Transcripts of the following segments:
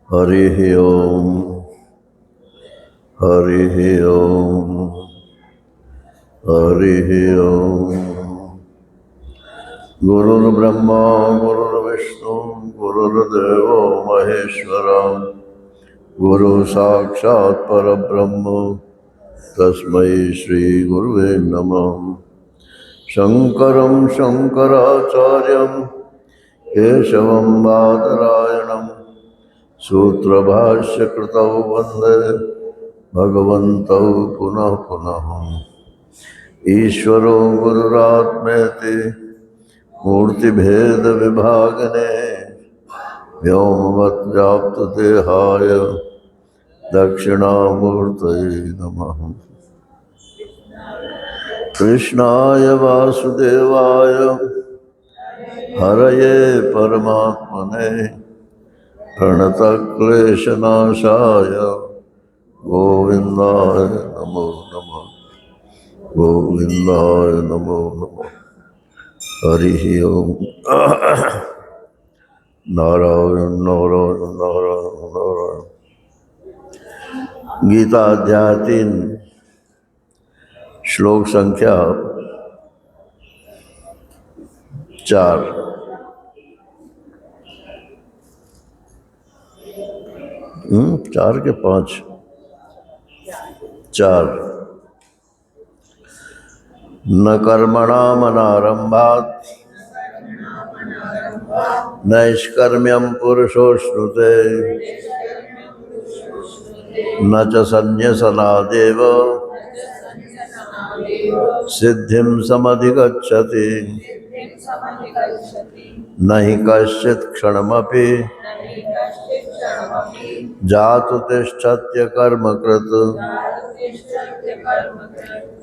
हरिः ओम हरिः ओम हरिः ओम। गुरुर्ब्रह्मा गुरुर्विष्णु गुरुर्देवो महेश्वरा गुरु साक्षात् परब्रह्म तस्मै श्री गुरुवे नमः। शंकरं शंकराचार्यं केशवं बादरायणं सूत्रभाष्यकृतौ वन्दे भगवन्तौ पुनः पुनः। ईश्वरो गुरुरात्मेति मूर्तिभेद विभागिने व्योमवद्व्याप्तदेहाय दक्षिणामूर्तये नमः। कृष्णाय वासुदेवाय हरये परमात्मने प्रणतक्लेशनाशाय गोविन्दाय नमो नमः। गोविन्दाय नमो नमः। हरिः ओम। नारायण नारायण नारायण नारायण। गीता अध्याय 3 श्लोक संख्या 4। 4 के 5 4। न कर्मणामनारम्भात् नैष्कर्म्यं पुरुषोऽश्नुते न च सन्न्यसनादेव सिद्धिं समधिगच्छति। न हि कश्चित् क्षणमपि जातु तिष्ठत्य कर्मकृत्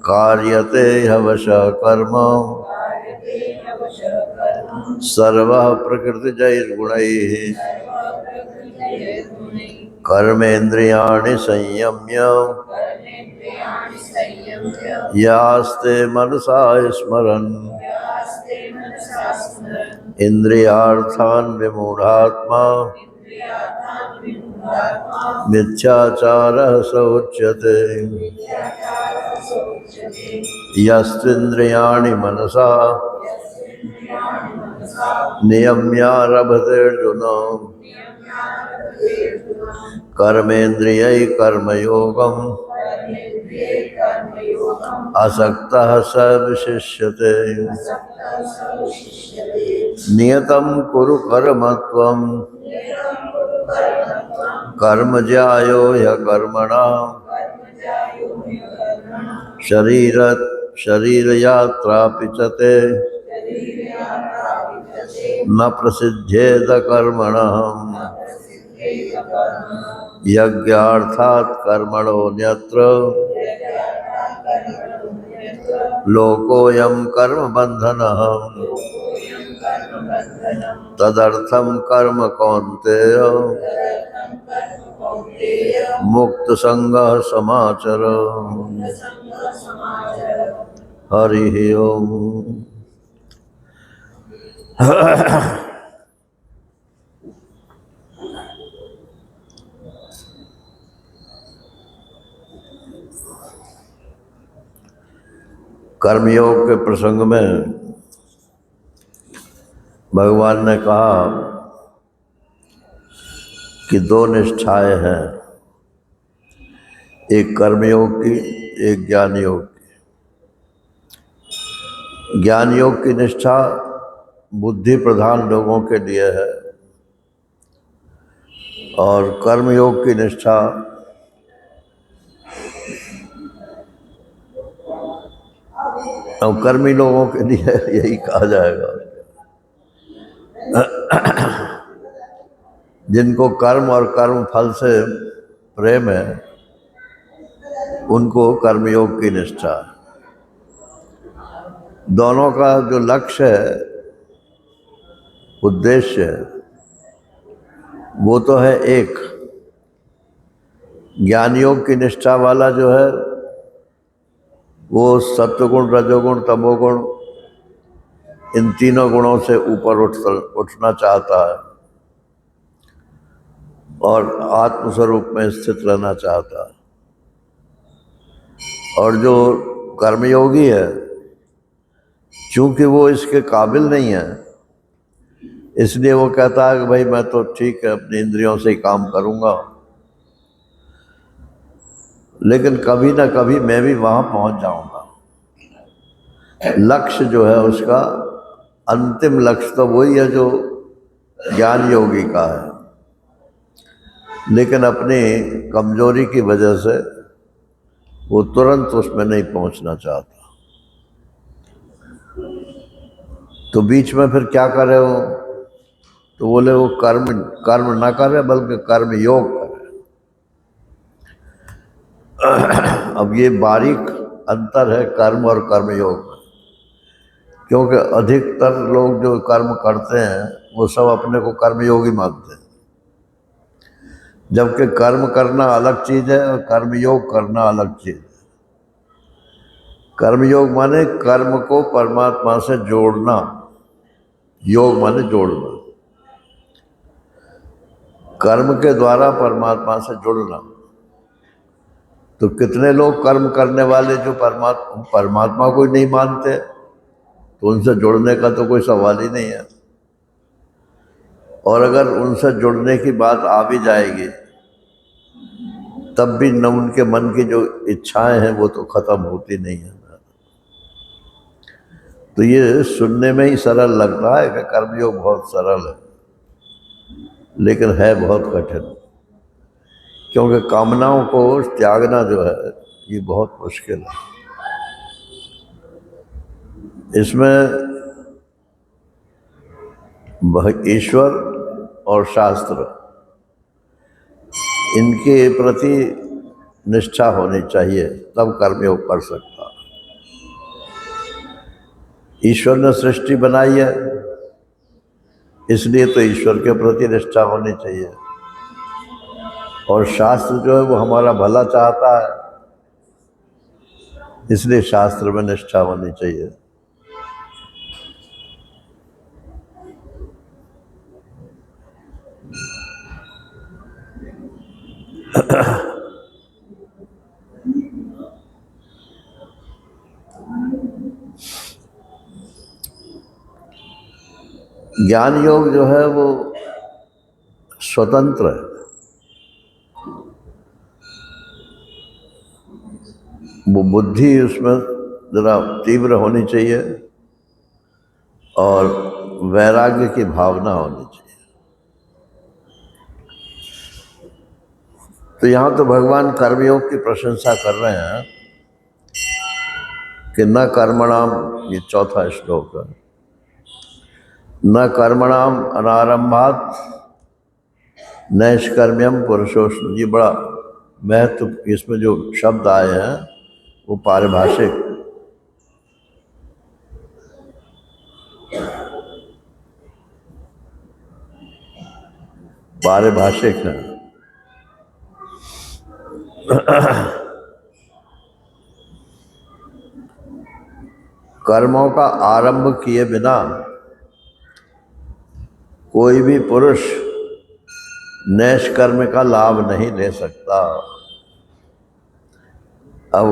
कार्यते ह्यवशः कर्म सर्वः प्रकृतिजैर्गुणैः कर्मेन्द्रियाणि संयम्य यास्ते मनसा स्मरन् इंद्रियार्थान् विमूढात्मा मिथ्याचारः स उच्यते। यस्त्विन्द्रियाणि मनसा नियम्यारभतेऽर्जुन कर्मेन्द्रियैः कर्मयोगम् असक्तः स विशिष्यते। नियतं कुरु कर्म त्वं कर्म ज्यायो ह्यकर्मणः शरीरयात्रापि च ते न प्रसिद्ध्येद कर्मणः। यज्ञार्थात् कर्मणोऽन्यत्र लोकोऽयं कर्मबन्धनः। तदर्थं कर्म कौन्तेय मुक्तसंगः समाचर। हरिः ओम। कर्मयोग के प्रसंग में भगवान ने कहा कि 2 निष्ठाएं हैं, एक कर्मयोग की एक ज्ञान योग की। ज्ञान योग की निष्ठा बुद्धि प्रधान लोगों के लिए है और कर्मयोग की निष्ठा कर्मी लोगों के लिए यही कहा जाएगा। जिनको कर्म और कर्म फल से प्रेम है उनको कर्मयोग की निष्ठा। दोनों का जो लक्ष्य है, उद्देश्य है, वो तो है एक। ज्ञान योग की निष्ठा वाला जो है वो सत्वगुण रजोगुण तमोगुण इन तीनों गुणों से ऊपर उठना चाहता है और आत्मस्वरूप में स्थित रहना चाहता है। और जो कर्मयोगी है, चूंकि वो इसके काबिल नहीं है, इसलिए वो कहता है कि भाई मैं तो ठीक है अपनी इंद्रियों से ही काम करूंगा, लेकिन कभी ना कभी मैं भी वहां पहुंच जाऊंगा। लक्ष्य जो है उसका, अंतिम लक्ष्य तो वही है जो ज्ञान योगी का है, लेकिन अपनी कमजोरी की वजह से वो तुरंत उसमें नहीं पहुंचना चाहता। तो बीच में फिर क्या करे वो? तो बोले वो कर्म ना करे बल्कि कर्म योग करे। अब ये बारीक अंतर है कर्म और कर्म योग में, क्योंकि अधिकतर लोग जो कर्म करते हैं वो सब अपने को कर्मयोगी मानते हैं, जबकि कर्म करना अलग चीज है और कर्मयोग करना अलग चीज है। कर्मयोग माने कर्म को परमात्मा से जोड़ना, योग माने जोड़ना, कर्म के द्वारा परमात्मा से जुड़ना। तो कितने लोग कर्म करने वाले जो परमात्मा को ही नहीं मानते, तो उनसे जुड़ने का तो कोई सवाल ही नहीं है। और अगर उनसे जुड़ने की बात आ भी जाएगी तब भी न उनके मन की जो इच्छाएं हैं वो तो खत्म होती नहीं है। तो ये सुनने में ही सरल लगता है कि कर्मयोग बहुत सरल है, लेकिन है बहुत कठिन, क्योंकि कामनाओं को त्यागना जो है ये बहुत मुश्किल है। इसमें ईश्वर और शास्त्र, इनके प्रति निष्ठा होनी चाहिए, तब कर्मयोग कर सकता। ईश्वर ने सृष्टि बनाई है, इसलिए तो ईश्वर के प्रति निष्ठा होनी चाहिए। और शास्त्र जो है वो हमारा भला चाहता है, इसलिए शास्त्र में निष्ठा होनी चाहिए। ज्ञान योग जो है वो स्वतंत्र है, वो बुद्धि उसमें जरा तीव्र होनी चाहिए और वैराग्य की भावना होनी चाहिए। तो यहाँ तो भगवान कर्मयोग की प्रशंसा कर रहे हैं कि न कर्मणाम, ये चौथा श्लोक है, न कर्मणाम अनारंभात नैष्कर्म्यम पुरुषोष्ण। ये बड़ा महत्व, इसमें जो शब्द आए हैं वो पारिभाषिक है। कर्मों का आरंभ किए बिना कोई भी पुरुष नैष्कर्म का लाभ नहीं ले सकता। अब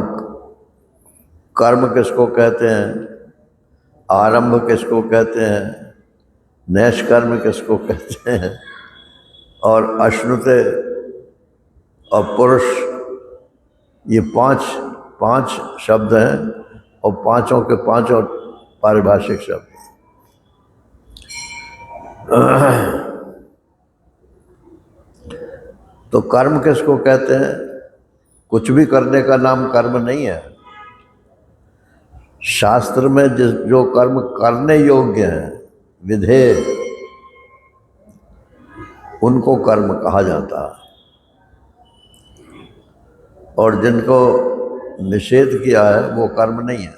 कर्म किसको कहते हैं, आरंभ किसको कहते हैं, नैष्कर्म किसको कहते हैं, और अश्नुते और पुरुष, ये पांच शब्द हैं और पांचों के पांचों पारिभाषिक शब्द। तो कर्म किसको कहते हैं? कुछ भी करने का नाम कर्म नहीं है। शास्त्र में जो कर्म करने योग्य हैं, विधेय, उनको कर्म कहा जाता है, और जिनको निषेध किया है वो कर्म नहीं है।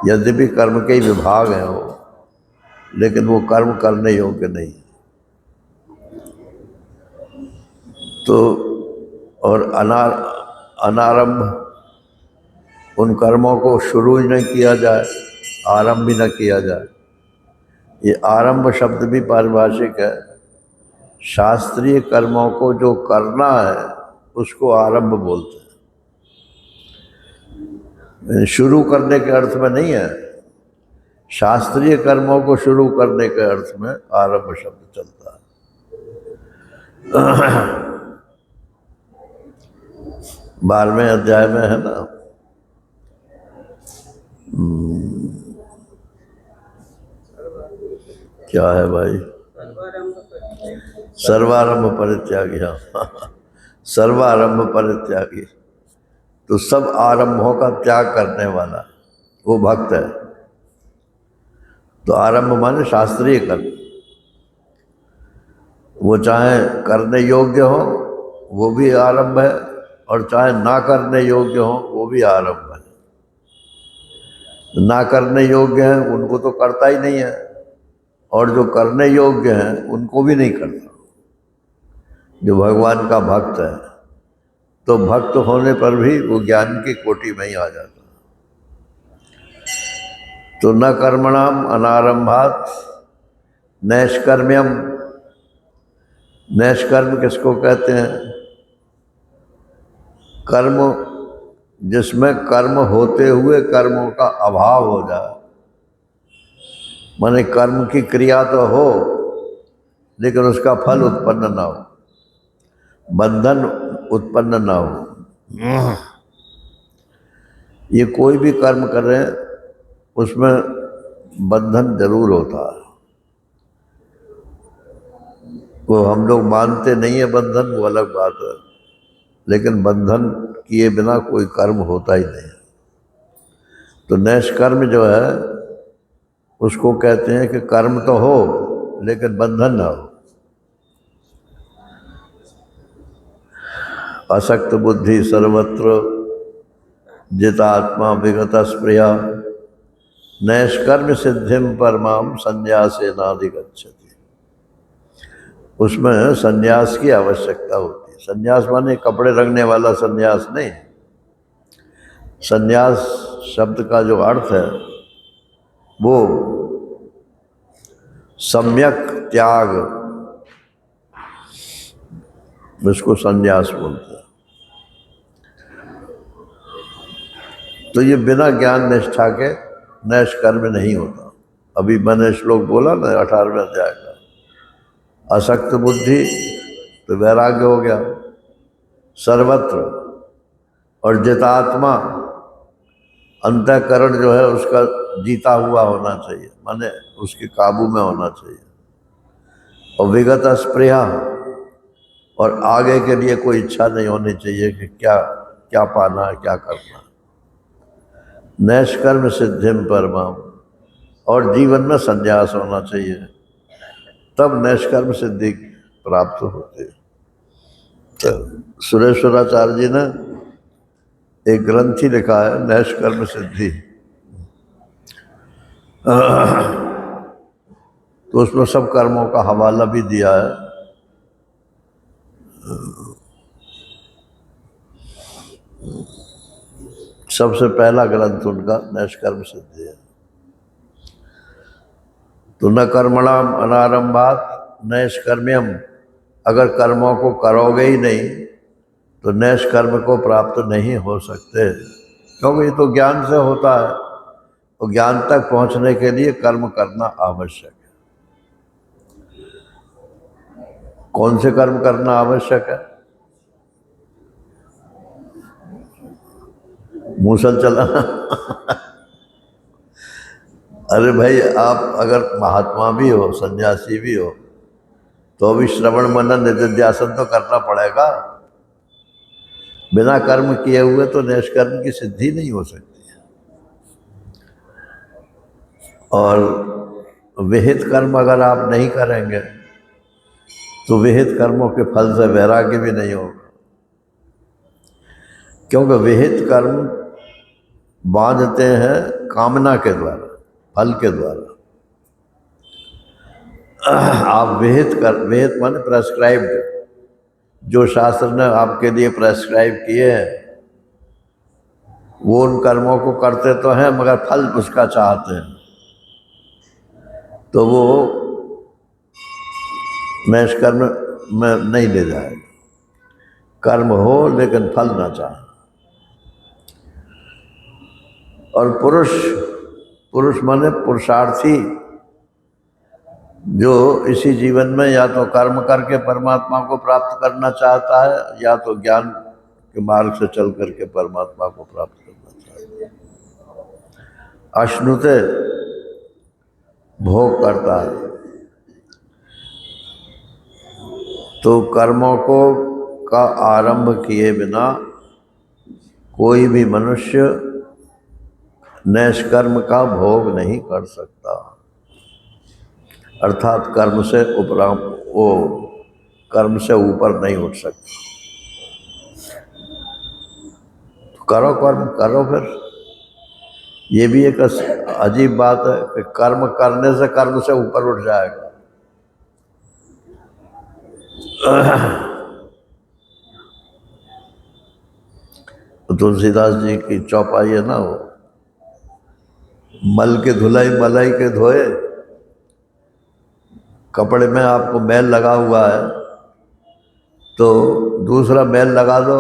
यद्यपि कर्म के ही विभाग हैं वो, लेकिन वो कर्म करने योग्य नहीं। तो और अनारंभ, उन कर्मों को शुरू ही नहीं किया जाए, आरंभ भी न किया जाए। ये आरंभ शब्द भी पारिभाषिक है। शास्त्रीय कर्मों को जो करना है उसको आरंभ बोलते हैं, शुरू करने के अर्थ में नहीं है। शास्त्रीय कर्मों को शुरू करने के अर्थ में आरंभ शब्द चलता है। 12वें अध्याय में है ना, क्या है भाई, सर्वारंभ परित्यागी। हाँ, सर्वारंभ परित्यागी, तो सब आरंभों का त्याग करने वाला वो भक्त है। तो आरंभ माने शास्त्रीय कर्म, वो चाहे करने योग्य हो वो भी आरंभ है, और चाहे ना करने योग्य हो वो भी आरंभ है। ना करने योग्य हैं उनको तो करता ही नहीं है, और जो करने योग्य हैं उनको भी नहीं करता। जो भगवान का भक्त है, तो भक्त होने पर भी वो ज्ञान की कोटि में ही आ जाता। तो न कर्मणाम अनारंभात नैष्कर्म्यम। नैष्कर्म किसको कहते हैं? कर्म जिसमें कर्म होते हुए कर्मों का अभाव हो जाए, माने कर्म की क्रिया तो हो लेकिन उसका फल उत्पन्न ना हो, बंधन उत्पन्न ना हो। ये कोई भी कर्म कर रहे हैं उसमें बंधन जरूर होता है। वो हम लोग मानते नहीं है बंधन, वो अलग बात है, लेकिन बंधन किए बिना कोई कर्म होता ही नहीं। तो नैष्कर्म जो है उसको कहते हैं कि कर्म तो हो लेकिन बंधन ना हो। असक्त बुद्धि सर्वत्र जितात्मा विगत स्प्रिया नैष्कर्म सिद्धिम परमाम संन्यासेनाधिगच्छति। उसमें संन्यास की आवश्यकता होती है। संन्यास माने कपड़े रंगने वाला संन्यास नहीं। संन्यास शब्द का जो अर्थ है वो सम्यक त्याग, उसको संन्यास बोलते हैं। तो ये बिना ज्ञान निष्ठा के नैष्कर्म नहीं होता। अभी मैंने श्लोक बोला ना 18वें अध्याय का, असक्त बुद्धि तो वैराग्य हो गया, सर्वत्र, और जितात्मा अंतःकरण जो है उसका जीता हुआ होना चाहिए, माने उसके काबू में होना चाहिए, और विगत स्पृहा, और आगे के लिए कोई इच्छा नहीं होनी चाहिए कि क्या क्या पाना है, क्या करना है। नैष्कर्म सिद्धिम परमाम, और जीवन में संन्यास होना चाहिए, तब नैष्कर्म सिद्धि प्राप्त होती है। तो सुरेश्वराचार्य जी ने एक ग्रंथ ही लिखा है नैष्कर्म सिद्धि, तो उसमें सब कर्मों का हवाला भी दिया है। सबसे पहला ग्रंथ उनका नैष्कर्म सिद्धि है। तो न कर्मणाम अनारंभात नैष्कर्म्यम, अगर कर्मों को करोगे ही नहीं तो नैष्कर्म को प्राप्त नहीं हो सकते, क्योंकि ये तो ज्ञान से होता है, और ज्ञान तक पहुंचने के लिए कर्म करना आवश्यक है। कौन से कर्म करना आवश्यक है? मूसल चलाना। अरे भाई, आप अगर महात्मा भी हो, सन्यासी भी हो, तो भी श्रवण मनन निधिध्यासन तो करना पड़ेगा। बिना कर्म किए हुए तो नैष्कर्म की सिद्धि नहीं हो सकती। और विहित कर्म अगर आप नहीं करेंगे तो विहित कर्मों के फल से वैराग्य भी नहीं होगा, क्योंकि विहित कर्म बांधते हैं कामना के द्वारा, फल के द्वारा। आप विहित माने प्रेस्क्राइब्ड, जो शास्त्र ने आपके लिए प्रेस्क्राइब किए हैं वो उन कर्मों को करते तो हैं, मगर फल उसका चाहते हैं। तो वो नैष्कर्म में नहीं ले जाएगा। कर्म हो लेकिन फल ना चाहे। और पुरुष माने पुरुषार्थी, जो इसी जीवन में या तो कर्म करके परमात्मा को प्राप्त करना चाहता है या तो ज्ञान के मार्ग से चल करके परमात्मा को प्राप्त करना चाहता है। अश्नुते भोग करता है। तो कर्मों को का आरंभ किए बिना कोई भी मनुष्य नैष्कर्म का भोग नहीं कर सकता, अर्थात कर्म से ऊपर नहीं उठ सकता। तो करो कर्म, करो फिर। ये भी एक अजीब बात है कि कर्म करने से कर्म से ऊपर उठ जाएगा। तो तुलसीदास जी की चौपाई है ना, वो मल के धुलाई मलाई के धोए। कपड़े में आपको मैल लगा हुआ है तो दूसरा मैल लगा दो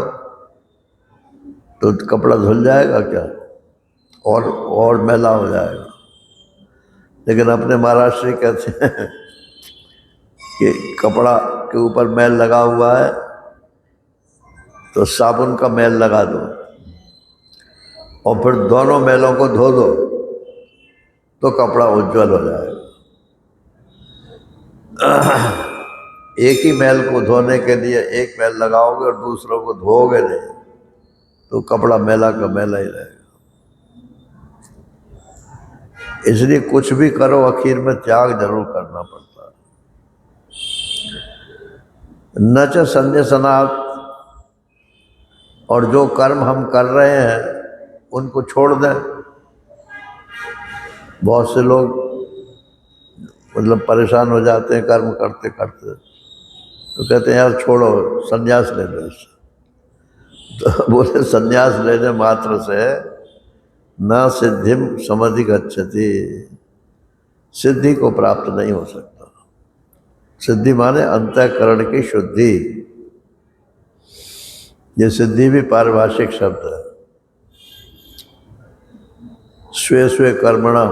तो कपड़ा धुल जाएगा क्या? और मैला हो जाएगा। लेकिन अपने महाराष्ट्री कहते हैं कि कपड़ा के ऊपर मैल लगा हुआ है तो साबुन का मैल लगा दो और फिर दोनों मैलों को धो दो तो कपड़ा उज्जवल हो जाएगा। एक ही मैल को धोने के लिए एक मैल लगाओगे और दूसरों को धोओगे नहीं तो कपड़ा मैला का मैला ही रहेगा। इसलिए कुछ भी करो आखिर में त्याग जरूर करना पड़ता है। न च संन्यासनात्, और जो कर्म हम कर रहे हैं उनको छोड़ दें। बहुत से लोग मतलब परेशान हो जाते हैं कर्म करते करते, तो कहते हैं यार छोड़ो, संन्यास ले लो इससे। तो बोले संन्यास लेने मात्र से न सिद्धिम समधिगच्छति, सिद्धि को प्राप्त नहीं हो सकता। सिद्धि माने अंतःकरण की शुद्धि। ये सिद्धि भी पारिभाषिक शब्द है। स्वे स्वे कर्मणा,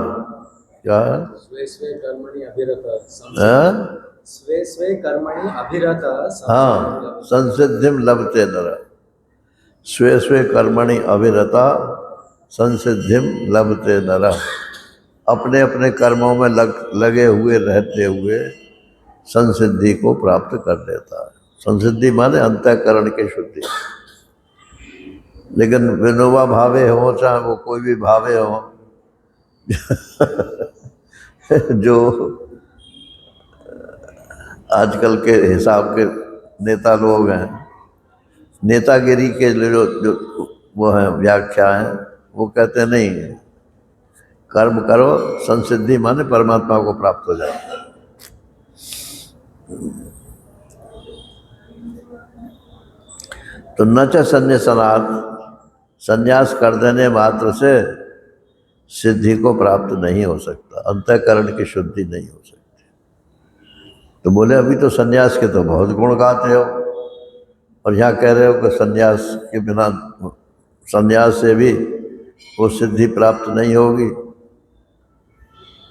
क्या है? स्वे स्वे कर्मणि अभिरत, स्वे स्वे कर्मणि अभिरत, हाँ, संसिद्धिम लभते नर। स्वे स्वे कर्मणि अभिरता संसिद्धिम लभते नर। अपने अपने कर्मों में लगे हुए रहते हुए संसिद्धि को प्राप्त कर लेता है। संसिद्धि माने अंतःकरण की शुद्धि। लेकिन विनोबा भावे हो, चाहे वो कोई भी भावे हो, जो आजकल के हिसाब के नेता लोग हैं, नेतागिरी के जो वो हैं व्याख्या हैं, वो कहते नहीं, कर्म करो, संसिद्धि माने परमात्मा को प्राप्त हो जाए। तो न च संन्यासनात्, संन्यास कर देने मात्र से सिद्धि को प्राप्त नहीं हो सकता, अंतःकरण की शुद्धि नहीं हो सकती। तो बोले अभी तो संन्यास के तो बहुत गुण गाते हो और यहाँ कह रहे हो कि संन्यास के बिना, संन्यास से भी वो सिद्धि प्राप्त नहीं होगी।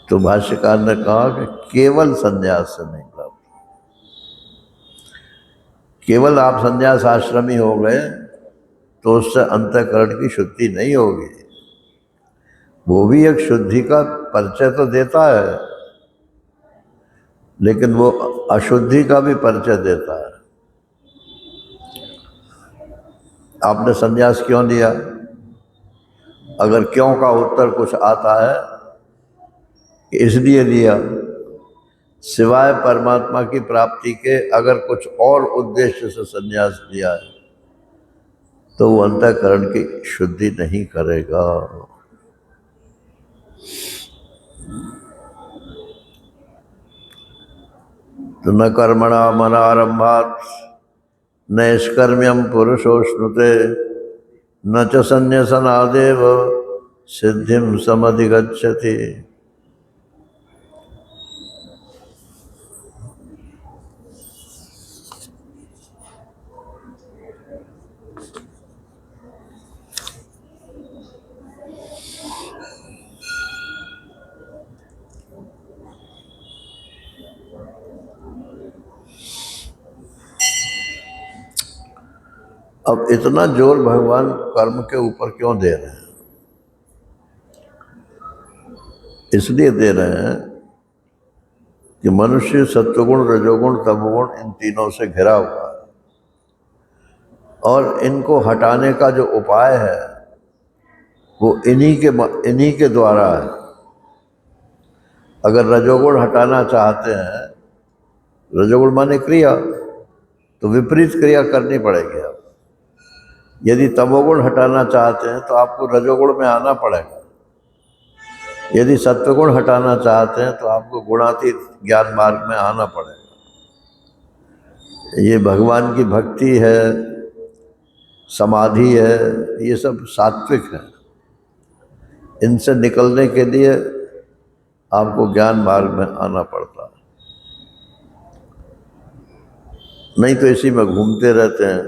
तो भाष्यकार ने कहा कि केवल संन्यास से नहीं प्राप्त। केवल आप संन्यास आश्रमी हो गए तो उससे अंतःकरण की शुद्धि नहीं होगी। वो भी एक शुद्धि का परिचय तो देता है, लेकिन वो अशुद्धि का भी परिचय देता है। आपने संन्यास क्यों लिया? अगर क्यों का उत्तर कुछ आता है कि इसलिए लिया, सिवाय परमात्मा की प्राप्ति के अगर कुछ और उद्देश्य से संन्यास लिया है तो वो अंतःकरण की शुद्धि नहीं करेगा। तो न कर्मणा मनारंभात् नैष्कर्म्यम पुरुषोश्नुते न च संन्यासनादेव सिद्धिम समधिगच्छति। अब इतना जोर भगवान कर्म के ऊपर क्यों दे रहे हैं? इसलिए दे रहे हैं कि मनुष्य सत्वगुण, रजोगुण, तमोगुण इन तीनों से घिरा हुआ है और इनको हटाने का जो उपाय है वो इन्हीं के द्वारा है। अगर रजोगुण हटाना चाहते हैं, रजोगुण माने क्रिया, तो विपरीत क्रिया करनी पड़ेगी। अब यदि तमोगुण हटाना चाहते हैं तो आपको रजोगुण में आना पड़ेगा। यदि सत्वगुण हटाना चाहते हैं तो आपको गुणातीत ज्ञान मार्ग में आना पड़ेगा। ये भगवान की भक्ति है, समाधि है, ये सब सात्विक है। इनसे निकलने के लिए आपको ज्ञान मार्ग में आना पड़ता है, नहीं तो इसी में घूमते रहते हैं।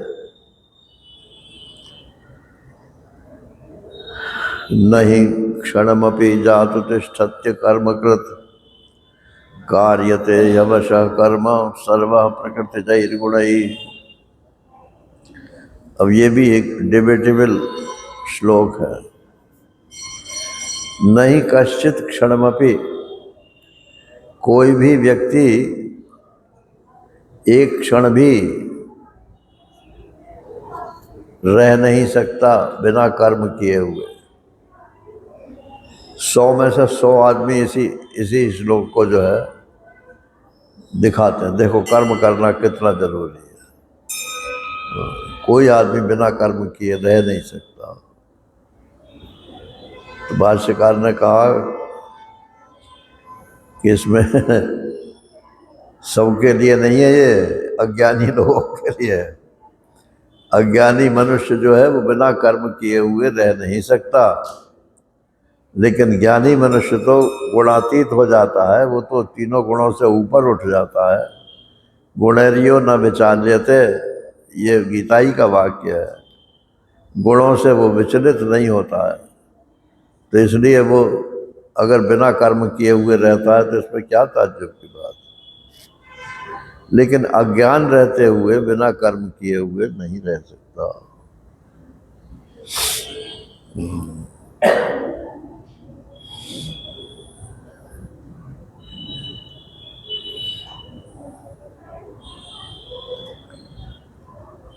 नहीं क्षणमपि जातु तिष्ठत्य कर्मकृत कार्यते यवशः कर्म सर्वः प्रकृतिजैर्गुणैः। अब ये भी एक डिबेटेबल श्लोक है। नहीं कश्चित क्षणमपि, कोई भी व्यक्ति एक क्षण भी रह नहीं सकता बिना कर्म किए हुए। 100 में से 100 आदमी इसी श्लोक को जो है दिखाते हैं। देखो कर्म करना कितना जरूरी है। कोई आदमी बिना कर्म किए रह नहीं सकता। तो भाष्यकार ने कहा कि इसमें सबके लिए नहीं है, ये अज्ञानी लोगों के लिए है। अज्ञानी मनुष्य जो है वो बिना कर्म किए हुए रह नहीं सकता, लेकिन ज्ञानी मनुष्य तो गुणातीत हो जाता है। वो तो तीनों गुणों से ऊपर उठ जाता है। गुणैर्यो न विचाल्यते, ये गीताई का वाक्य है। गुणों से वो विचलित नहीं होता है। तो इसलिए वो अगर बिना कर्म किए हुए रहता है तो इसमें क्या ताज्जुब की बात है। लेकिन अज्ञान रहते हुए बिना कर्म किए हुए नहीं रह सकता।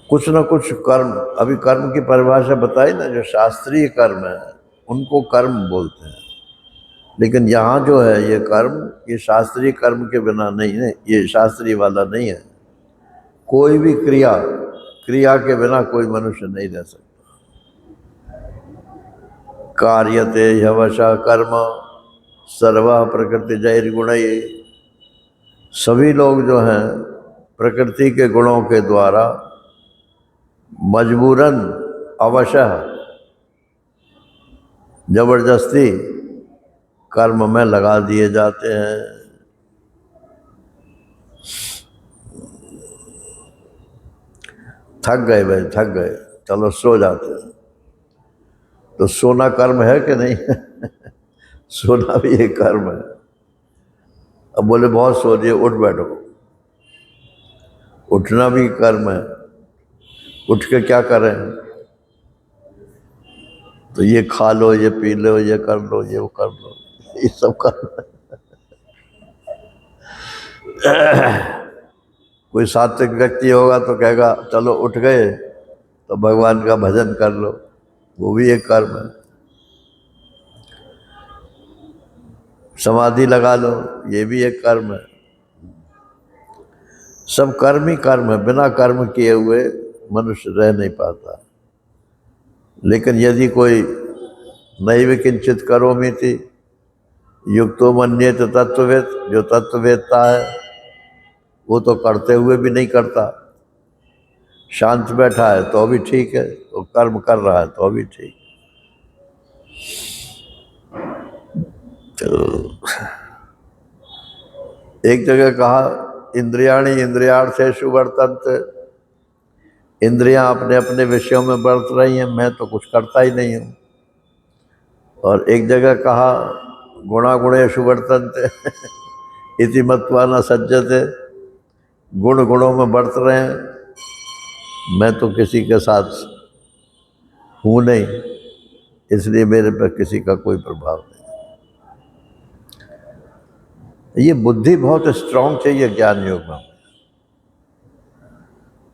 कुछ ना कुछ कर्म, अभी कर्म की परिभाषा बताई ना, जो शास्त्रीय कर्म है उनको कर्म बोलते हैं। लेकिन यहाँ जो है ये कर्म, ये शास्त्रीय कर्म के बिना नहीं है, ये शास्त्रीय वाला नहीं है। कोई भी क्रिया के बिना कोई मनुष्य नहीं रह सकता। कार्यते ह्यवशः कर्म सर्वः प्रकृतिजैर्गुणैः। सभी लोग जो हैं प्रकृति के गुणों के द्वारा मजबूरन, अवशः, जबरदस्ती कर्म में लगा दिए जाते हैं। थक गए भाई, थक गए, चलो सो जाते हैं। तो सोना कर्म है कि नहीं? सोना भी एक कर्म है। अब बोले बहुत सो लिए, उठ बैठो। उठना भी कर्म है। उठ के क्या करें? तो ये खा लो, ये पी लो, ये कर लो, ये वो कर लो, ये सब कर्म है। कोई सात्विक व्यक्ति होगा तो कहेगा चलो उठ गए तो भगवान का भजन कर लो, वो भी एक कर्म है। समाधि लगा लो, ये भी एक कर्म है। सब कर्म ही कर्म है। बिना कर्म किए हुए मनुष्य रह नहीं पाता। लेकिन यदि कोई नैव किंचित करोमीति युक्तो मन्येत तत्ववेद, जो तत्ववेदता है वो तो करते हुए भी नहीं करता। शांत बैठा है तो भी ठीक है, वो कर्म कर रहा है तो भी ठीक। तो एक जगह कहा इंद्रियाणि इंद्रियार्थेषु वर्तन्ते, इंद्रियां अपने अपने विषयों में बरत रही हैं, मैं तो कुछ करता ही नहीं हूँ। और एक जगह कहा गुणा गुणेषु वर्तन्ते इति मत्वा न सज्जते, गुण गुणों में बरत रहे हैं मैं तो किसी के साथ हूँ नहीं, इसलिए मेरे पर किसी का कोई प्रभाव नहीं। ये बुद्धि बहुत स्ट्रांग चाहिए ज्ञान योग में।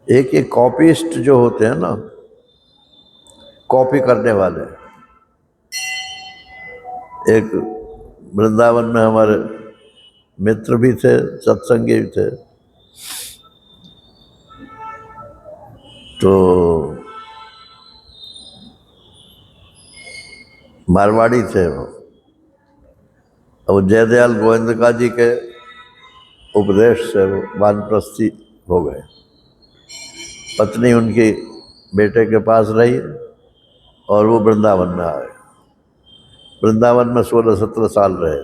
एक ये कॉपीस्ट जो होते हैं ना, कॉपी करने वाले, एक वृंदावन में हमारे मित्र भी थे, सत्संगी भी थे, तो मारवाड़ी थे वो। अब जयदयाल गोविंदका जी के उपदेश से वो वानप्रस्थी हो गए। पत्नी उनकी बेटे के पास रही और वो वृंदावन में आए। वृंदावन में 16-17 साल रहे।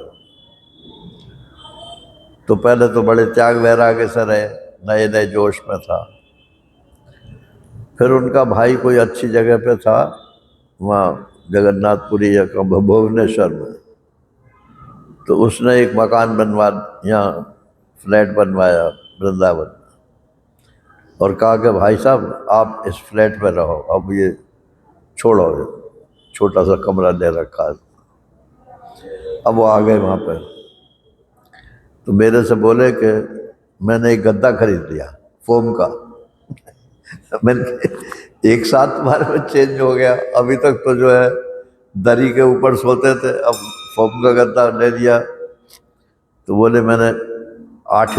तो पहले तो बड़े त्याग वैराग्य से रहे, नए नए जोश में था। फिर उनका भाई कोई अच्छी जगह पे था, वहाँ जगन्नाथपुरी या भुवनेश्वर में, तो उसने एक मकान बनवा, यहाँ फ्लैट बनवाया वृंदावन में, और कहा कि भाई साहब आप इस फ्लैट में रहो, अब ये छोड़ो, छोटा सा कमरा ले रखा है। अब वो आ गए वहाँ पर, तो मेरे से बोले कि मैंने एक गद्दा खरीद लिया फोम का। मैंने एक साथ तुम्हारे में चेंज हो गया, अभी तक तो जो है दरी के ऊपर सोते थे, अब फोम का गद्दा ले लिया। तो बोले मैंने 8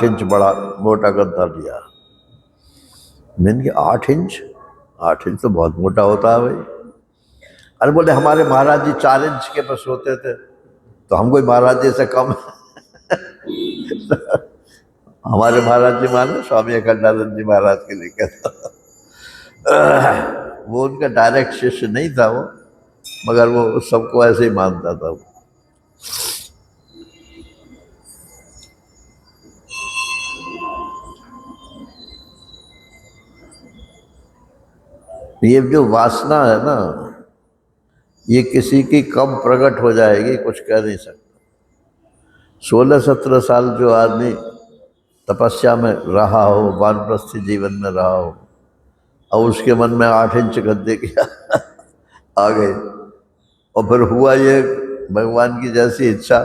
इंच बड़ा मोटा गद्दा लिया। मैंने कहा 8 इंच तो बहुत मोटा होता है भाई। अरे बोले हमारे महाराज जी 4 इंच के पर सोते थे, तो हम कोई महाराज जी से कम हमारे महाराज जी माने स्वामी अखंडानंद जी महाराज के लिए कहता। वो उनका डायरेक्ट शिष्य नहीं था वो, मगर वो सबको ऐसे ही मानता था वो। ये जो वासना है ना, ये किसी की कब प्रकट हो जाएगी कुछ कह नहीं सकता। 16-17 साल जो आदमी तपस्या में रहा हो, वानप्रस्थी जीवन में रहा हो, और उसके मन में 8 इंच गद्दे की आ गए, और फिर हुआ ये भगवान की जैसी इच्छा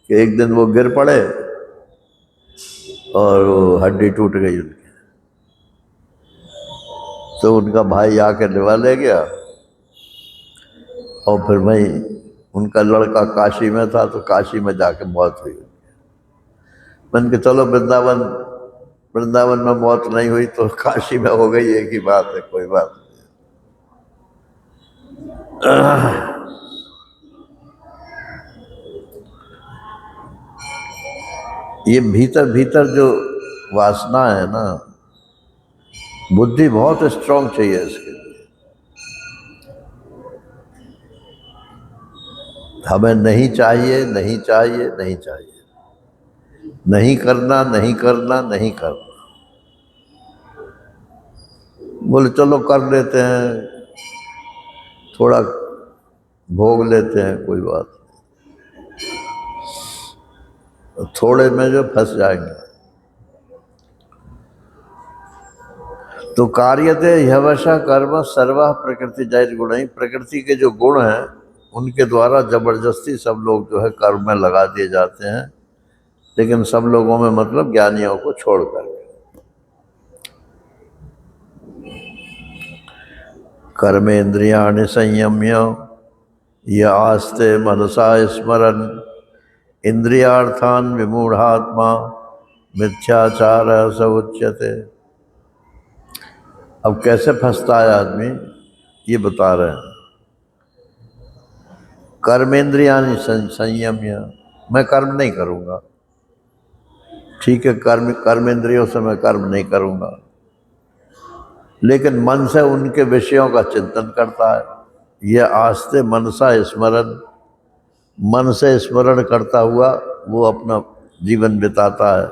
कि एक दिन वो गिर पड़े और वो हड्डी टूट गई उनकी। तो उनका भाई आके निभा ले गया, और फिर वहीं उनका लड़का काशी में था, तो काशी में जाके मौत हुई। मैंने कहा चलो वृंदावन में मौत नहीं हुई तो काशी में हो गई, एक ही बात है, कोई बात नहीं। ये भीतर भीतर जो वासना है ना, बुद्धि बहुत स्ट्रांग चाहिए इसके लिए। हमें नहीं चाहिए, नहीं चाहिए, नहीं चाहिए, नहीं करना, नहीं करना, नहीं करना। बोले चलो कर लेते हैं, थोड़ा भोग लेते हैं, कोई बात नहीं। थोड़े में जो फंस जाएंगे। तो कार्यते ह्यवशः कर्म सर्वः प्रकृति जैर गुण ही, प्रकृति के जो गुण हैं उनके द्वारा जबरदस्ती सब लोग जो है कर्म में लगा दिए जाते हैं, लेकिन सब लोगों में मतलब ज्ञानियों को छोड़कर। कर्मेन्द्रियाणि संयम्य य आस्ते मनसा स्मरन् इंद्रियार्थान विमूढ़ात्मा मिथ्याचार स उच्यते। अब कैसे फंसता है आदमी, ये बता रहे हैं। कर्मेंद्रियानि संयम्य, मैं कर्म नहीं करूँगा, ठीक है, कर्मेंद्रियों से मैं कर्म नहीं करूँगा, लेकिन मन से उनके विषयों का चिंतन करता है। यह आस्ते मनसा स्मरण, मन से स्मरण करता हुआ वो अपना जीवन बिताता है।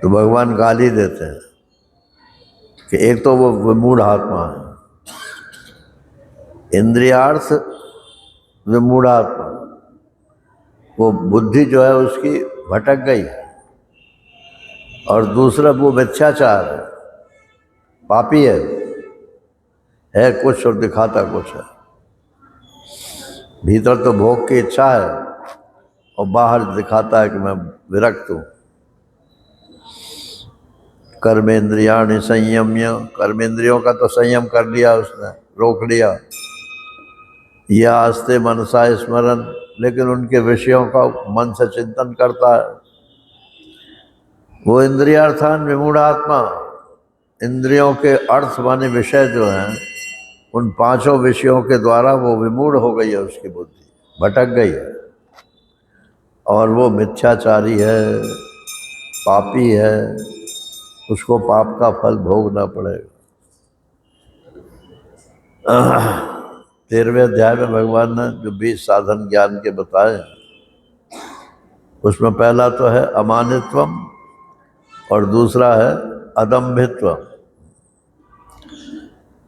तो भगवान गाली देते हैं कि एक तो वो विमूढ़ आत्मा है, इंद्रियार्थ विमूढ़ आत्मा, वो बुद्धि जो है उसकी भटक गई, और दूसरा वो मिथ्याचार है, पापी है कुछ और दिखाता कुछ है। भीतर तो भोग की इच्छा है और बाहर दिखाता है कि मैं विरक्त हूँ। कर्मेंद्रियाणि संयम्य, कर्मेंद्रियों का तो संयम कर लिया उसने, रोक लिया। या आस्ते मनसा स्मरण, लेकिन उनके विषयों का मन से चिंतन करता है। वो इंद्रियार्थान विमूढ़ात्मा, इंद्रियों के अर्थ माने विषय जो हैं, उन पांचों विषयों के द्वारा वो विमूढ़ हो गई है, उसकी बुद्धि भटक गई है और वो मिथ्याचारी है, पापी है, उसको पाप का फल भोगना पड़ेगा। 13वें अध्याय में भगवान ने जो 20 साधन ज्ञान के बताए, उसमें पहला तो है अमानित्वम और दूसरा है अदम्भित्वम।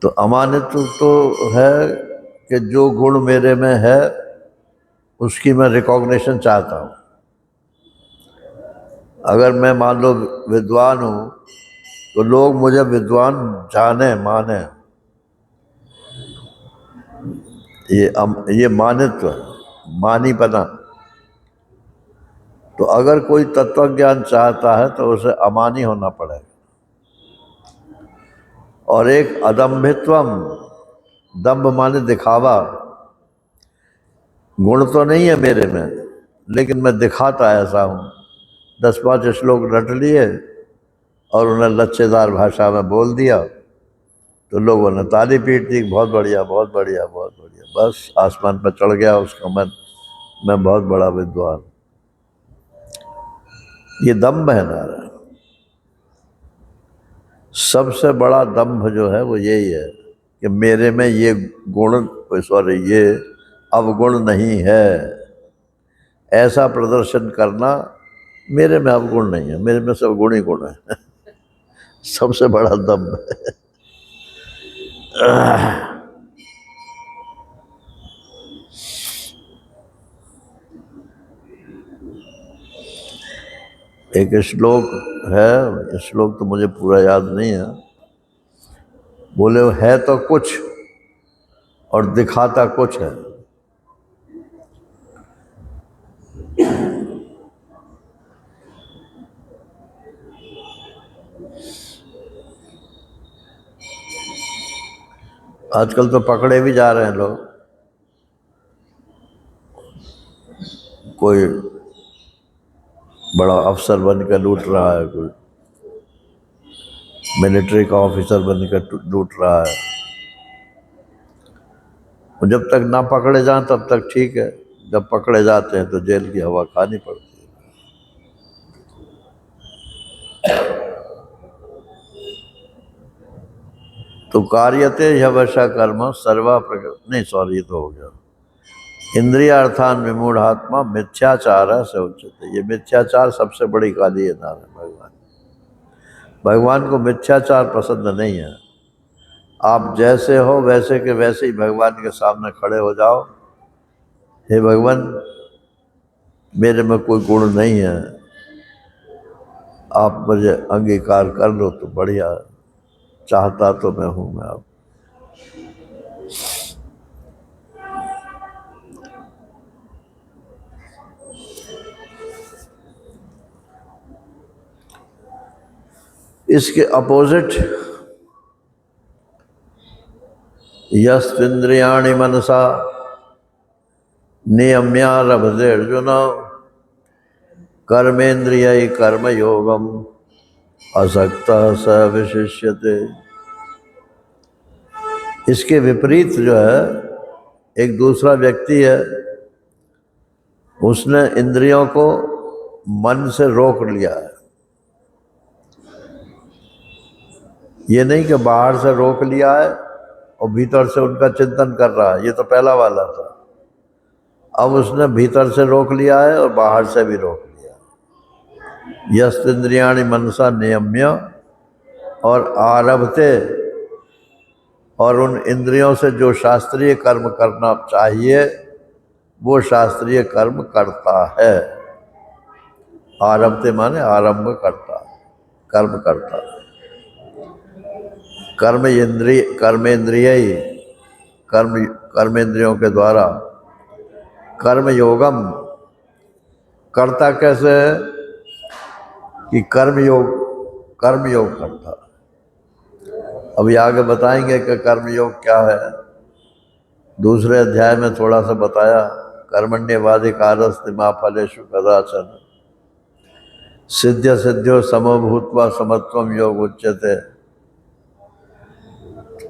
तो अमानित्व तो है कि जो गुण मेरे में है उसकी मैं रिकॉग्निशन चाहता हूँ। अगर मैं मान लो विद्वान हूँ तो लोग मुझे विद्वान जाने माने, ये मानित्व, मानीपना। तो अगर कोई तत्व ज्ञान चाहता है तो उसे अमानी होना पड़ेगा। और एक अदम्भित्वम, दम्भ माने दिखावा। गुण तो नहीं है मेरे में, लेकिन मैं दिखाता ऐसा हूँ। 10-5 श्लोक रट लिए और उन्हें लच्छेदार भाषा में बोल दिया तो लोगों ने ताली पीट दी, बहुत बढ़िया बहुत बढ़िया बहुत बढ़िया। बस आसमान पर चढ़ गया उसका मन, मैं बहुत बड़ा विद्वान। ये दम्भ है नारायण। सबसे बड़ा दम्भ जो है वो यही है कि मेरे में ये गुण, सॉरी, ये अवगुण नहीं है। ऐसा प्रदर्शन करना, मेरे में अवगुण नहीं है, मेरे में सब गुण ही गुण है। सबसे बड़ा दम्भ है। एक श्लोक है, श्लोक तो मुझे पूरा याद नहीं है। बोले है तो कुछ और दिखाता कुछ है। आजकल तो पकड़े भी जा रहे हैं लोग। कोई बड़ा अफसर बनकर लूट रहा है, कोई मिलिट्री का ऑफिसर बनकर लूट रहा है। और जब तक ना पकड़े जाएं तब तक ठीक है, जब पकड़े जाते हैं तो जेल की हवा खानी पड़ती है। तो कार्यते यवशा कर्म सर्वा प्रकृति, नहीं सॉरी, ये तो हो गया। इंद्रियार्थान विमूढ़ात्मा मिथ्याचार से उच्चते। ये मिथ्याचार सबसे बड़ी गाली है नारायण भगवान। भगवान को मिथ्याचार पसंद नहीं है। आप जैसे हो वैसे के वैसे ही भगवान के सामने खड़े हो जाओ, हे भगवान मेरे में कोई गुण नहीं है, आप मुझे अंगीकार कर लो तो बढ़िया, चाहता तो मैं हूँ मैं आप। इसके अपोजिट यस्त्विन्द्रियाणि मनसा नियम्यारभते अर्जुन कर्मेन्द्रिय कर्म योगम असक्तः स विशिष्यते। इसके विपरीत जो है एक दूसरा व्यक्ति है, उसने इंद्रियों को मन से रोक लिया है। ये नहीं कि बाहर से रोक लिया है और भीतर से उनका चिंतन कर रहा है, ये तो पहला वाला था। अब उसने भीतर से रोक लिया है और बाहर से भी रोक लिया। यस्त्विन्द्रियाणि मनसा नियम्य, और आरभते, और उन इंद्रियों से जो शास्त्रीय कर्म करना चाहिए वो शास्त्रीय कर्म करता है। आरभते माने आरंभ करता है। कर्म करता। कर्मेंद्रिय ही कर्मेंद्रियों के द्वारा कर्म योगम करता कैसे है कि कर्म योग करता। अभी आगे बताएंगे कि कर्म योग क्या है। दूसरे अध्याय में थोड़ा सा बताया, कर्मण्यवाधिकारस्ते मा फलेषु कदाचन सिद्ध्य सिद्ध्यो समो भूत्वा समत्वम योग उच्यते।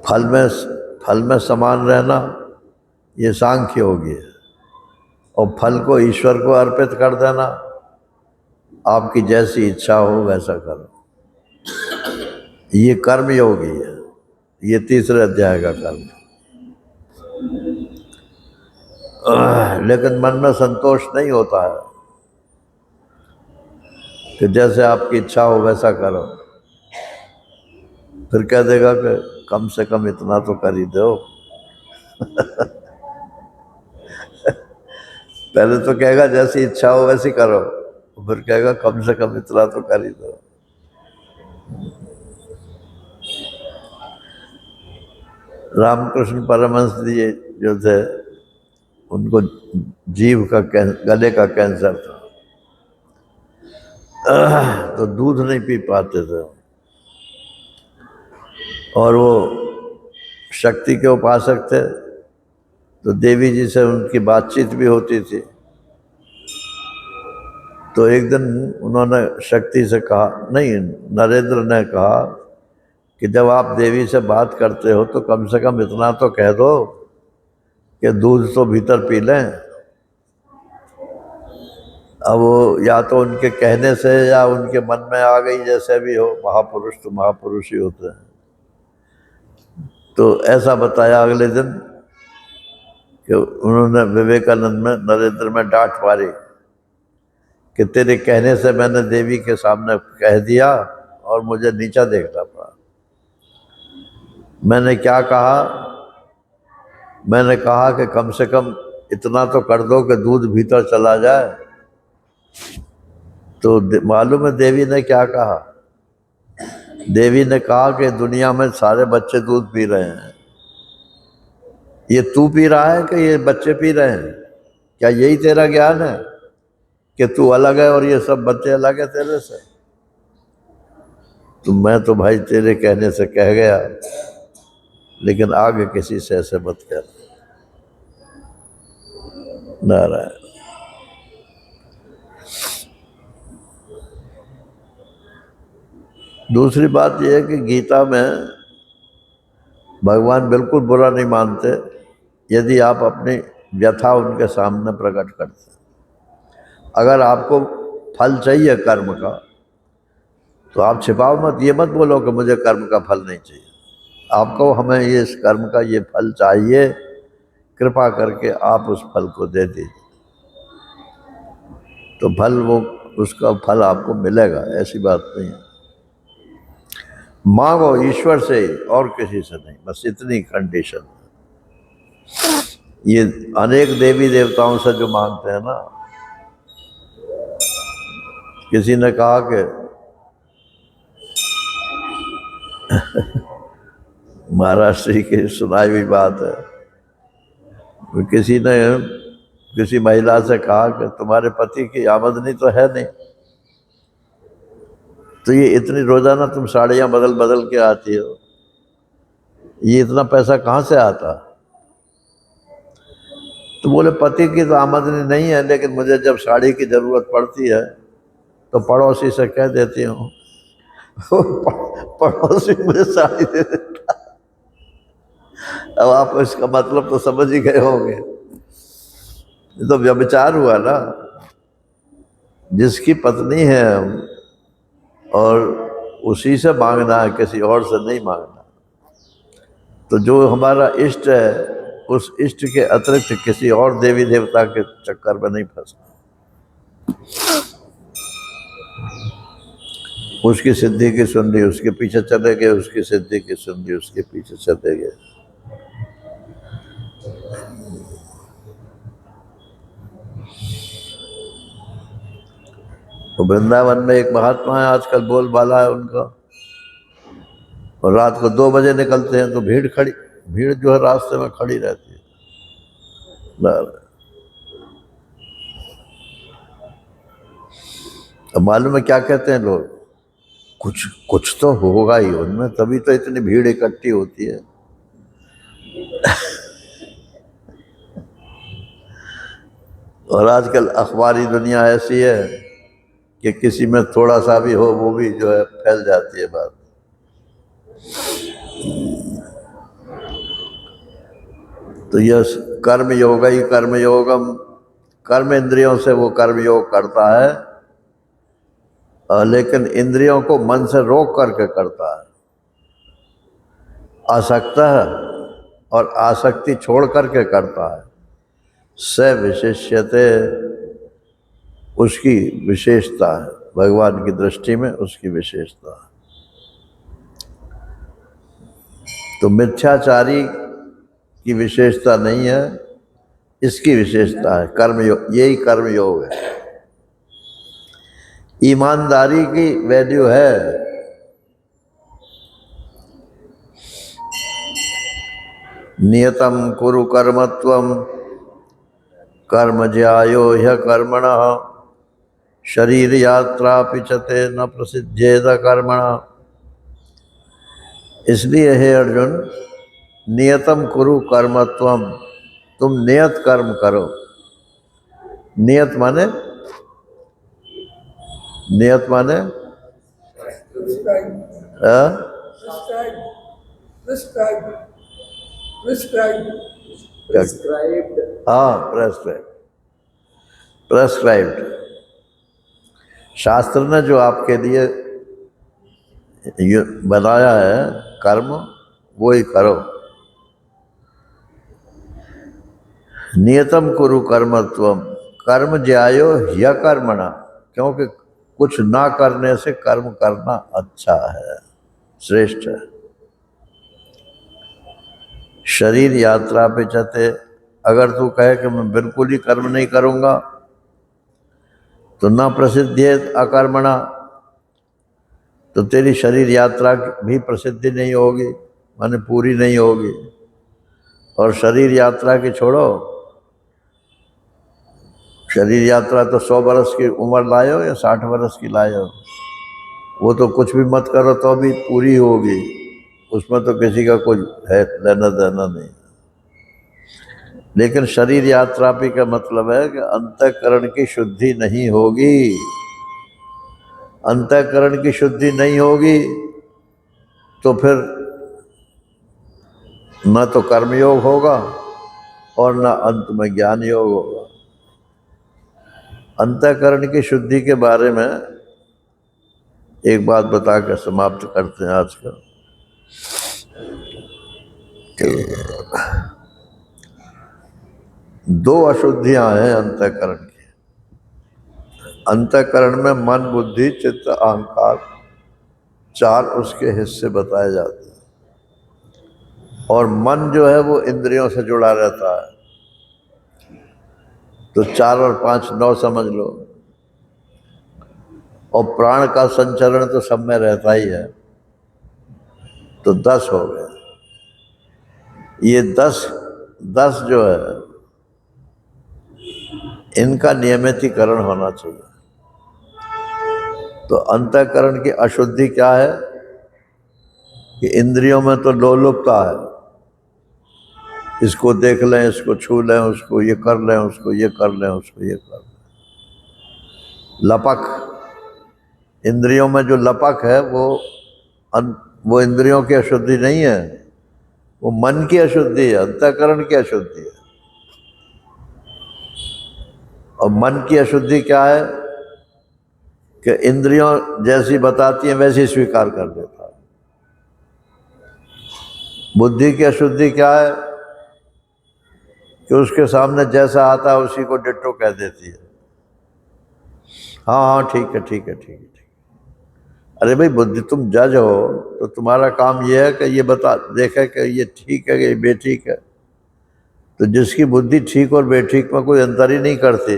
फल में समान रहना ये सांख्य योगी है, और फल को ईश्वर को अर्पित कर देना, आपकी जैसी इच्छा हो वैसा करो, ये कर्म योगी है। ये तीसरे अध्याय का कर्म। लेकिन मन में संतोष नहीं होता है कि जैसे आपकी इच्छा हो वैसा करो। फिर कह देगा कि कम से कम इतना तो कर ही दो। पहले तो कहेगा जैसी इच्छा हो वैसी करो, फिर कहेगा कम से कम इतना तो कर ही दो। रामकृष्ण परमहंस जी जो थे, उनको जीभ का गले का कैंसर था, तो दूध नहीं पी पाते थे, और वो शक्ति के उपासक थे, तो देवी जी से उनकी बातचीत भी होती थी। तो एक दिन उन्होंने शक्ति से कहा, नहीं, नरेंद्र ने कहा कि जब आप देवी से बात करते हो तो कम से कम इतना तो कह दो कि दूध तो भीतर पी लें। अब वो या तो उनके कहने से या उनके मन में आ गई, जैसे भी हो, महापुरुष तो महापुरुष ही होते हैं। तो ऐसा बताया अगले दिन कि उन्होंने विवेकानंद में नरेंद्र में डांट मारी कि तेरे कहने से मैंने देवी के सामने कह दिया और मुझे नीचा देखना पड़ा। मैंने क्या कहा? मैंने कहा कि कम से कम इतना तो कर दो कि दूध भीतर चला जाए। तो मालूम है देवी ने क्या कहा? देवी ने कहा कि दुनिया में सारे बच्चे दूध पी रहे हैं, ये तू पी रहा है कि ये बच्चे पी रहे हैं? क्या यही तेरा ज्ञान है कि तू अलग है और ये सब बच्चे अलग है तेरे से? तो मैं तो भाई तेरे कहने से कह गया, लेकिन आगे किसी से ऐसे मत कर। नारायण। दूसरी बात यह है कि गीता में भगवान बिल्कुल बुरा नहीं मानते यदि आप अपनी व्यथा उनके सामने प्रकट करते। अगर आपको फल चाहिए कर्म का, तो आप छिपाओ मत, ये मत बोलो कि मुझे कर्म का फल नहीं चाहिए। आपको हमें ये इस कर्म का ये फल चाहिए, कृपा करके आप उस फल को दे दीजिए, तो फल वो उसका फल आपको मिलेगा। ऐसी बात नहीं है। मांगो ईश्वर से ही और किसी से नहीं, बस इतनी कंडीशन। ये अनेक देवी देवताओं से जो मांगते हैं ना, किसी ने कहा कि महाराष्ट्र की सुनाई हुई बात है, किसी ने किसी महिला से कहा कि तुम्हारे पति की आमदनी तो है नहीं, तो ये इतनी रोजाना तुम साड़ियाँ बदल बदल के आती हो, ये इतना पैसा कहाँ से आता? तो बोले पति की तो आमदनी नहीं है, लेकिन मुझे जब साड़ी की जरूरत पड़ती है तो पड़ोसी से कह देती हूँ, पड़ोसी मुझे साड़ी दे देता। अब आप इसका मतलब तो समझ ही गए होंगे, ये तो व्यभिचार हुआ ना। जिसकी पत्नी है और उसी से मांगना है, किसी और से नहीं मांगना। तो जो हमारा इष्ट है, उस इष्ट के अतिरिक्त किसी और देवी देवता के चक्कर में नहीं फंसना। उसकी सिद्धि की सुंडी उसके पीछे चले गए, उसकी सिद्धि की सुंडी उसके पीछे चले गए। तो वृंदावन में एक महात्मा है, आजकल बोलबाला है उनका, और रात को 2 बजे निकलते हैं तो भीड़ जो है रास्ते में खड़ी रहती है। अब मालूम है क्या कहते हैं लोग, कुछ तो होगा ही उनमें, तभी तो इतनी भीड़ इकट्ठी होती है। और आजकल अखबारी दुनिया ऐसी है कि किसी में थोड़ा सा भी हो वो भी जो है फैल जाती है बात। तो यह कर्म योग ही कर्म योगम, कर्म इंद्रियों से वो कर्म योग करता है, लेकिन इंद्रियों को मन से रोक करके करता है। आसक्त है और आसक्ति छोड़ करके करता है। स विशेष्यते, उसकी विशेषता है, भगवान की दृष्टि में उसकी विशेषता है। तो मिथ्याचारी की विशेषता नहीं है, इसकी विशेषता है कर्मयोग, यही कर्मयोग है। ईमानदारी की वैल्यू है, नियतम कुरु कर्मत्वम कर्म ज्यायो ह्य कर्मणः शरीर यात्रा पिचते न प्रसिद्धेद कर्मणा। इसलिए हे अर्जुन, नियतम कुरु कर्मत्वम, तुम नियत कर्म करो। नियत माने Prescribed. हाँ, प्रेस्क्राइब्ड। शास्त्र ने जो आपके लिए बनाया है कर्म, वो ही करो। नियतम कुरु कर्मत्वम कर्म ज्यायो ह्य कर्मणा, क्योंकि कुछ ना करने से कर्म करना अच्छा है, श्रेष्ठ है। शरीर यात्रा पे चते, अगर तू कहे कि मैं बिल्कुल ही कर्म नहीं करूँगा तो ना प्रसिद्धि अकर्मणा, तो तेरी शरीर यात्रा भी प्रसिद्धि नहीं होगी, माने पूरी नहीं होगी। और शरीर यात्रा की छोड़ो, शरीर यात्रा तो 100 बरस की उम्र लायो या 60 बरस की लायो, वो तो कुछ भी मत करो तो भी पूरी होगी, उसमें तो किसी का कुछ है लेना देना नहीं। लेकिन शरीर यात्रा भी का मतलब है कि अंतःकरण की शुद्धि नहीं होगी। अंतःकरण की शुद्धि नहीं होगी तो फिर न तो कर्मयोग होगा और न अंत में ज्ञान योग होगा। अंतःकरण की शुद्धि के बारे में एक बात बता कर समाप्त करते हैं आज का। दो अशुद्धियां हैं अंतःकरण की। अंतःकरण में मन, बुद्धि, चित्त, अहंकार, 4 उसके हिस्से बताए जाते हैं। और मन जो है वो इंद्रियों से जुड़ा रहता है, तो 4 और 5 9 समझ लो। और प्राण का संचरण तो सब में रहता ही है, तो 10 हो गए। ये 10 जो है इनका नियमितीकरण होना चाहिए। तो अंतःकरण की अशुद्धि क्या है कि इंद्रियों में तो लोलुपता है, इसको देख लें, इसको छू लें, उसको ये कर लें, उसको ये कर लें, उसको ये कर लें। लपक, इंद्रियों में जो लपक है वो इंद्रियों की अशुद्धि नहीं है, वो मन की अशुद्धि है, अंतःकरण की अशुद्धि है। और मन की अशुद्धि क्या है कि इंद्रियों जैसी बताती हैं वैसी स्वीकार कर देता है। बुद्धि की अशुद्धि क्या है कि उसके सामने जैसा आता है उसी को डिट्टो कह देती है। हाँ हाँ ठीक है ठीक है ठीक है ठीक है। अरे भाई बुद्धि, तुम जज हो तो तुम्हारा काम ये है कि ये बता देखे कि ये ठीक है कि ये बेठीक है। तो जिसकी बुद्धि ठीक और बेठीक में कोई अंतर ही नहीं करती,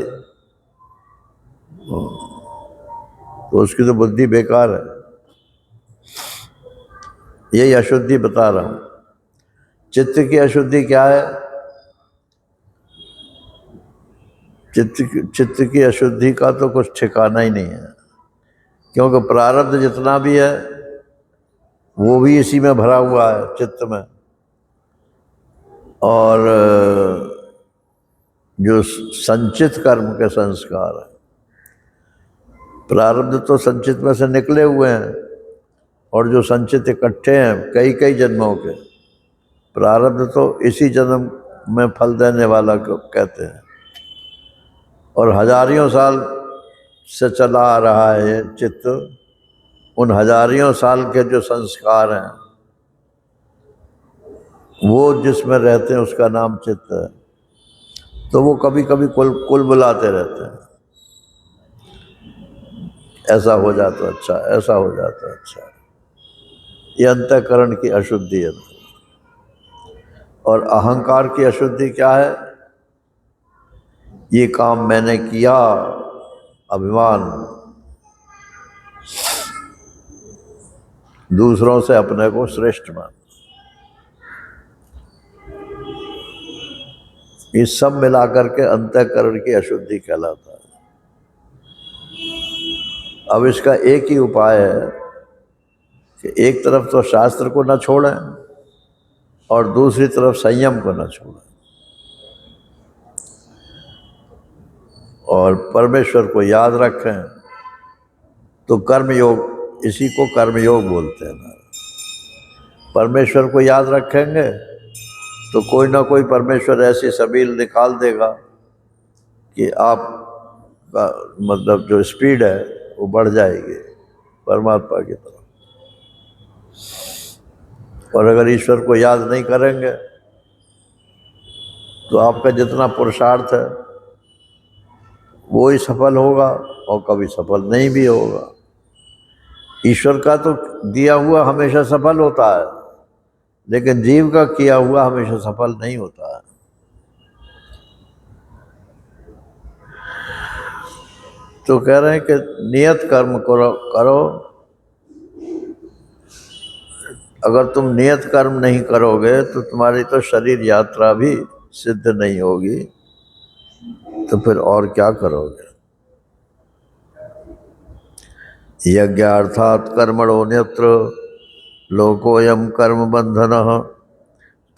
तो उसकी तो बुद्धि बेकार है। यही अशुद्धि बता रहा हूँ। चित्त की अशुद्धि क्या है? चित्त की अशुद्धि का तो कुछ ठिकाना ही नहीं है, क्योंकि प्रारब्ध जितना भी है वो भी इसी में भरा हुआ है, चित्त में। और जो संचित कर्म के संस्कार है, प्रारब्ध तो संचित में से निकले हुए हैं, और जो संचित इकट्ठे हैं कई कई जन्मों के, प्रारब्ध तो इसी जन्म में फल देने वाला को कहते हैं। और हजारियों साल से चला आ रहा है ये चित्त। उन हजारियों साल के जो संस्कार हैं वो जिसमें रहते हैं उसका नाम चित्त है। तो वो कभी कभी कुल बुलाते रहते हैं, ऐसा हो जाता अच्छा, ऐसा हो जाता अच्छा। ये अंतःकरण की अशुद्धि है। और अहंकार की अशुद्धि क्या है? ये काम मैंने किया, अभिमान, दूसरों से अपने को श्रेष्ठ मान, ये सब मिलाकर के अंतःकरण की अशुद्धि कहलाता है। अब इसका एक ही उपाय है कि एक तरफ तो शास्त्र को न छोड़ें और दूसरी तरफ संयम को न छोड़ें, और परमेश्वर को याद रखें। तो कर्मयोग, इसी को कर्मयोग बोलते हैं ना। परमेश्वर को याद रखेंगे तो कोई ना कोई परमेश्वर ऐसी सबील निकाल देगा कि आप का मतलब जो स्पीड है वो बढ़ जाएगी परमात्मा की तरफ। और अगर ईश्वर को याद नहीं करेंगे तो आपका जितना पुरुषार्थ है वो ही सफल होगा और कभी सफल नहीं भी होगा। ईश्वर का तो दिया हुआ हमेशा सफल होता है, लेकिन जीव का किया हुआ हमेशा सफल नहीं होता है। तो कह रहे हैं कि नियत कर्म करो। अगर तुम नियत कर्म नहीं करोगे तो तुम्हारी तो शरीर यात्रा भी सिद्ध नहीं होगी, तो फिर और क्या करोगे? यज्ञार्थात् कर्मणोऽन्यत्र लोकोऽयं कर्म बंधनः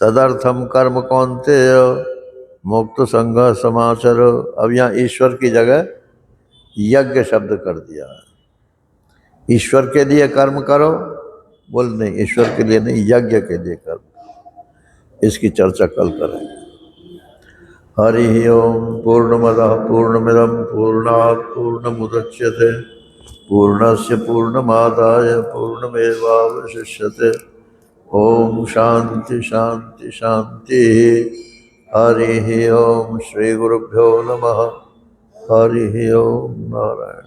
तदर्थम कर्म कौन्तेय मुक्त संघ समाचर। अब यहाँ ईश्वर की जगह यज्ञ शब्द कर दिया है। ईश्वर के लिए कर्म करो, बोल नहीं, ईश्वर के लिए नहीं, यज्ञ के लिए कर्म। इसकी चर्चा कल करेंगे। हरि ओम। पूर्णमदः पूर्णमिदं पूर्णात् पूर्णमुदच्यते पूर्णस्य पूर्णमादाय पूर्णमेवावशिष्यते। ओम शांति शांति शांति। हरि ओम। श्री गुरुभ्यो नमः। हरि ओम। नारायण।